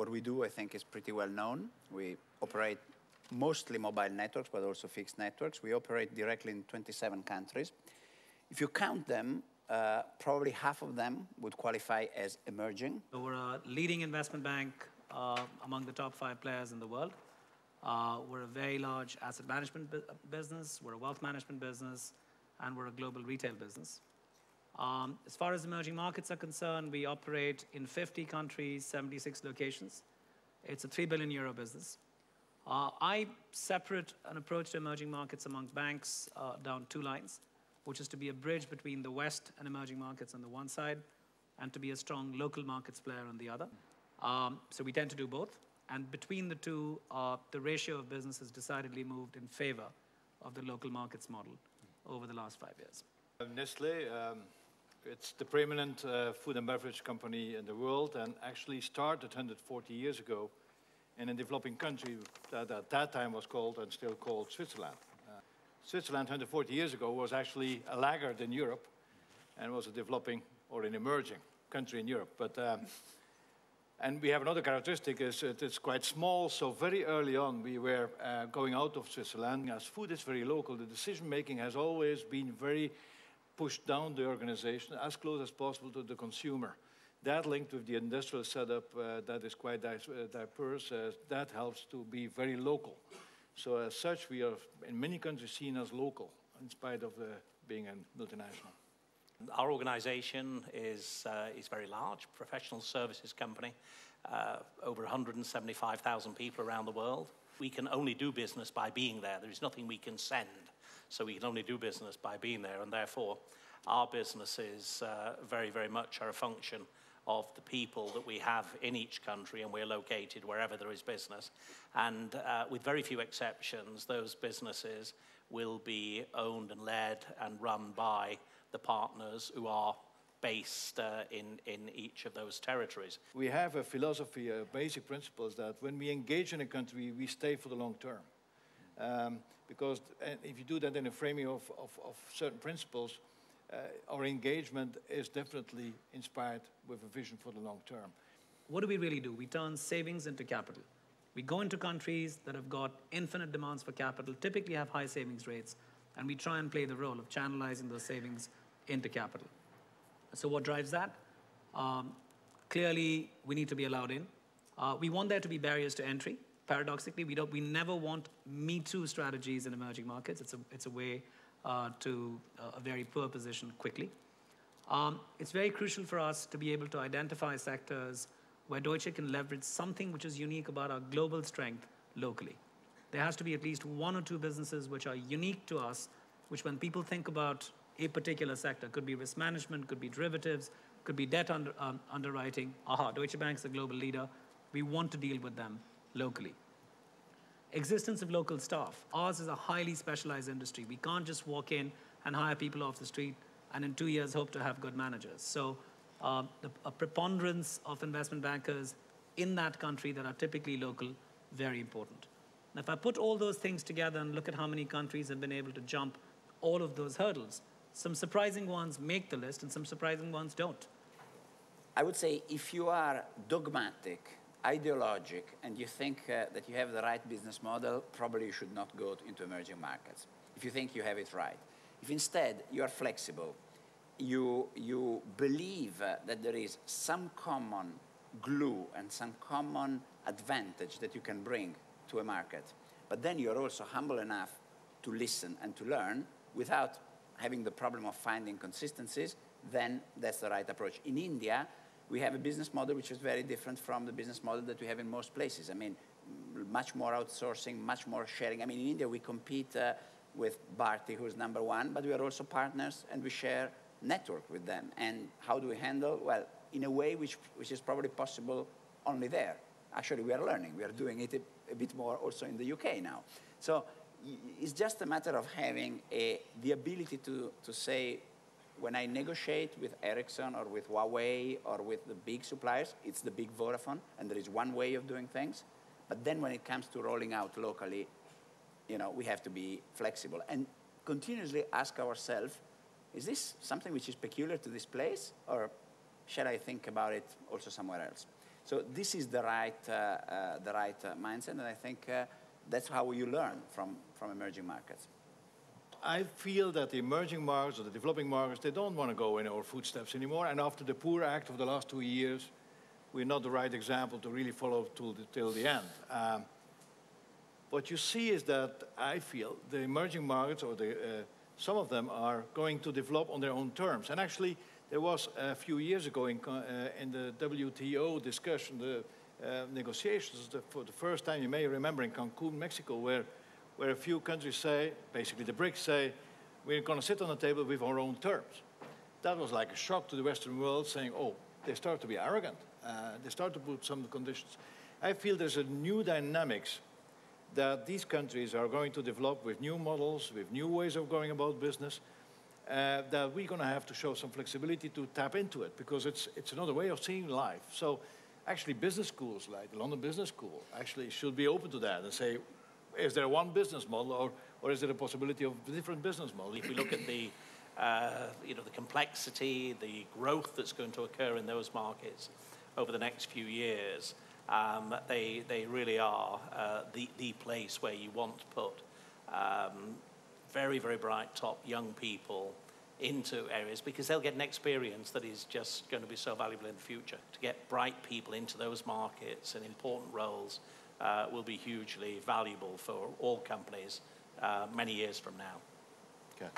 What we do, I think, is pretty well known. We operate mostly mobile networks, but also fixed networks. We operate directly in 27 countries. If you count them, probably half of them would qualify as emerging. So we're a leading investment bank among the top 5 players in the world. We're a very large asset management business, we're a wealth management business, and we're a global retail business. As far as emerging markets are concerned, we operate in 50 countries, 76 locations. It's a €3 billion business. I separate an approach to emerging markets amongst banks down 2 lines, which is to be a bridge between the West and emerging markets on the one side, and to be a strong local markets player on the other. So we tend to do both. And between the two, the ratio of business has decidedly moved in favor of the local markets model over the last 5 years. Nestlé, it's the preeminent food and beverage company in the world, and actually started 140 years ago in a developing country that at that time was called and still called Switzerland. Switzerland 140 years ago was actually a laggard in Europe and was a developing or an emerging country in Europe. But, and we have another characteristic, is it's quite small, so very early on we were going out of Switzerland. As food is very local, the decision-making has always been very pushed down the organization as close as possible to the consumer. That linked with the industrial setup that is quite diverse, that helps to be very local. So as such, we are in many countries seen as local, in spite of being a multinational. Our organization is very large, professional services company, over 175,000 people around the world. We can only do business by being there. There is nothing we can send, so we can only do business by being there, and therefore our businesses very, very much are a function of the people that we have in each country, and we're located wherever there is business. And with very few exceptions, those businesses will be owned and led and run by the partners who are based in each of those territories. We have a philosophy, a basic principle is that when we engage in a country, we stay for the long term. Because if you do that in a framing of certain principles, our engagement is definitely inspired with a vision for the long term. What do we really do? We turn savings into capital. We go into countries that have got infinite demands for capital, typically have high savings rates, and we try and play the role of channelizing those savings into capital. So what drives that? Clearly, we need to be allowed in. We want there to be barriers to entry. Paradoxically, we never want Me Too strategies in emerging markets. It's a way to a very poor position quickly. It's very crucial for us to be able to identify sectors where Deutsche can leverage something which is unique about our global strength locally. There has to be at least 1 or 2 businesses which are unique to us, which when people think about a particular sector, could be risk management, could be derivatives, could be debt underwriting. Aha, Deutsche Bank's a global leader. We want to deal with them locally. Existence of local staff. Ours is a highly specialized industry. We can't just walk in and hire people off the street and in 2 years hope to have good managers. So a preponderance of investment bankers in that country that are typically local, very important. Now, if I put all those things together and look at how many countries have been able to jump all of those hurdles, some surprising ones make the list and some surprising ones don't. I would say if you are dogmatic, ideologic, and you think that you have the right business model, probably you should not go into emerging markets, if you think you have it right. If instead you are flexible, you believe that there is some common glue and some common advantage that you can bring to a market, but then you're also humble enough to listen and to learn without having the problem of finding consistencies, then that's the right approach. In India, we have a business model which is very different from the business model that we have in most places. I mean, much more outsourcing, much more sharing. I mean, in India, we compete with Bharti, who's #1, but we are also partners, and we share network with them. And how do we handle? Well, in a way which is probably possible only there. Actually, we are learning. We are doing it a bit more also in the UK now. So it's just a matter of having the ability to say, when I negotiate with Ericsson or with Huawei or with the big suppliers, it's the big Vodafone, and there is one way of doing things. But then when it comes to rolling out locally, you know, we have to be flexible and continuously ask ourselves, is this something which is peculiar to this place, or shall I think about it also somewhere else? So this is the right mindset, and I think that's how you learn from emerging markets. I feel that the emerging markets or the developing markets, they don't want to go in our footsteps anymore. And after the Poor Act of the last 2 years, we're not the right example to really follow till the end. What you see is that I feel the emerging markets, or some of them, are going to develop on their own terms. And actually, there was a few years ago in the WTO discussion, the negotiations, for the first time, you may remember, in Cancun, Mexico, where a few countries say, basically the BRICS say, we're going to sit on the table with our own terms. That was like a shock to the Western world, saying, oh, they start to be arrogant. They start to put some conditions. I feel there's a new dynamics that these countries are going to develop with new models, with new ways of going about business, that we're going to have to show some flexibility to tap into it, because it's another way of seeing life. So actually business schools, like the London Business School, actually should be open to that and say, is there one business model, or is there a possibility of different business models? If we look at the, the complexity, the growth that's going to occur in those markets over the next few years, they really are the place where you want to put very, very bright, top young people into areas, because they'll get an experience that is just going to be so valuable in the future. To get bright people into those markets and important roles will be hugely valuable for all companies many years from now. Okay.